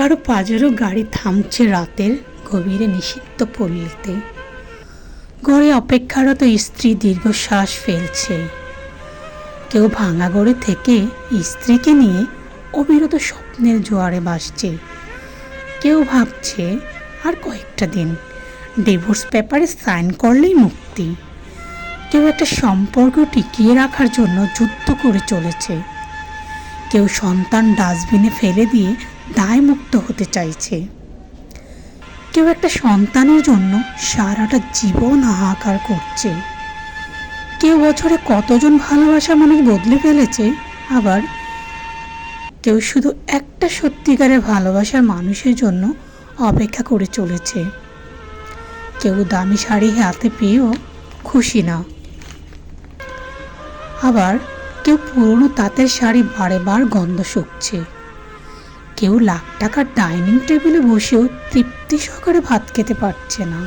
কারো পাজেরও গাড়ি থামছে রাতের গভীরে নিষিদ্ধ পল্লীতে। ঘরে অপেক্ষারত স্ত্রী দীর্ঘশ্বাস ফেলছে। কেউ ভাঙা ঘরে থেকে স্ত্রীকে নিয়ে অবিরত স্বপ্নের জোয়ারে ভাসছে। কেউ ভাবছে আর কয়েকটা দিন ডিভোর্স পেপারে সাইন করলেই মুক্তি। কেউ একটা সম্পর্ক টিকিয়ে রাখার জন্য যুদ্ধ করে চলেছে। কেউ সন্তান ডাস্টবিনে ফেলে দিয়ে দায়মুক্ত হতে চাইছে। কেউ একটা সন্তানের জন্য সারাটা জীবন হাহাকার করছে। কেউ বছরে কতজন ভালোবাসা মানুষ বদলে ফেলেছে, আবার কেউ শুধু একটা সত্যিকারের ভালোবাসার মানুষের জন্য অপেক্ষা করে চলেছে। কেউ দামি শাড়ি হাতে পেয়েও খুশি না, আবার কেউ পুরনো তাঁতের শাড়ি বারে গন্ধ শুকছে। কেউ লাখ টাকার ডাইনিং টেবিলে বসেও তৃপ্তি সহকারে ভাত খেতে পারছে না।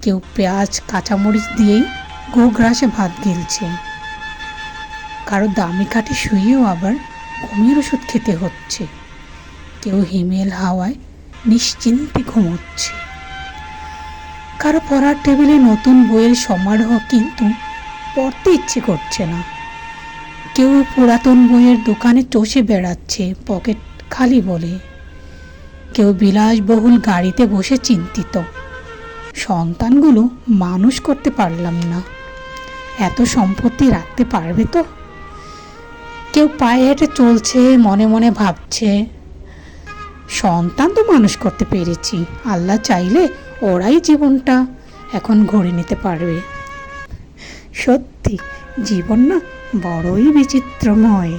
কেউ পেঁয়াজ কাঁচামরিচ দিয়েই গোগ্রাসে ভাত গিলছে। কারো দামি কাঠে শুয়েও আবার ঘুমের ওষুধ খেতে হচ্ছে। কেউ হিমেল হাওয়ায় নিশ্চিন্তে ঘুমোচ্ছে। কারো পড়ার টেবিলে নতুন বইয়ের সমারোহ, কিন্তু পড়তে ইচ্ছে করছে না। কেউ পুরাতন বইয়ের দোকানে চষে বেড়াচ্ছে পকেট খালি বলে। কেউ বিলাসবহুল গাড়িতে বসে চিন্তিত, সন্তানগুলো মানুষ করতে পারলাম না, এত সম্পত্তি রাখতে পারবে তো। কেউ পায়ে হেঁটে চলছে, মনে মনে ভাবছে, সন্তান তো মানুষ করতে পেরেছি, আল্লাহ চাইলে ওরাই জীবনটা এখন গড়ে নিতে পারবে। সত্যি জীবন না বড়ই বিচিত্রময়।